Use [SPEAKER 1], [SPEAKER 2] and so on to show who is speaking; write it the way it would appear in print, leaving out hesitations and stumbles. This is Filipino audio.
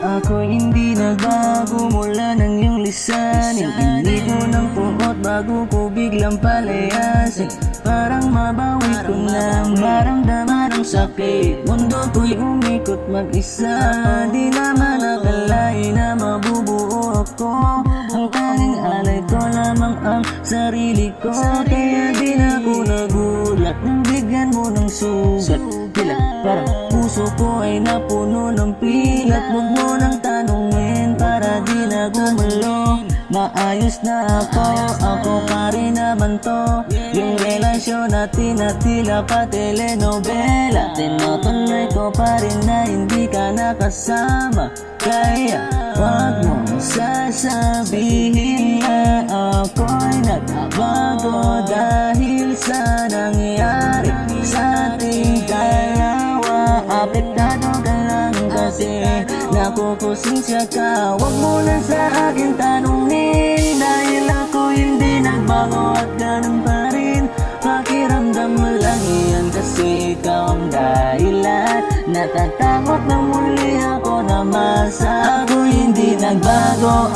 [SPEAKER 1] Ako'y hindi nagbago mula ng iyong lisanin. Hindi ko ng puot bago ko biglang palayasin. Parang mabawi ko na maramdaman ang sakit. Mundo ko'y umikot mag-isa. Di naman akalain na mabubuo ako. Ang tanging alay ko lamang ang sarili ko. Kaya di na ako nagulat nang bigyan mo ng sugat. Tila parang puso ko ay napuno ng pilat. Huwag mo nang tanungin para di na gumalo. Maayos na ako pa rin naman to. Yung relasyon natin na tila pa telenovela. Tinutuloy ko pa rin na hindi ka nakasama. Kaya wag mong sasabihin na ako'y nagbago dahil sa nangyari sa ating dalawa. Apektado ka lang kasi nakukusensya ka. Wag mo na sa akin tanungin dahil ako hindi nagbago at ganun pa rin. Pakiramdam mo lang yan kasi ikaw ang dahilan. Natatakot na muli ako na masa. Ako hindi nagbago,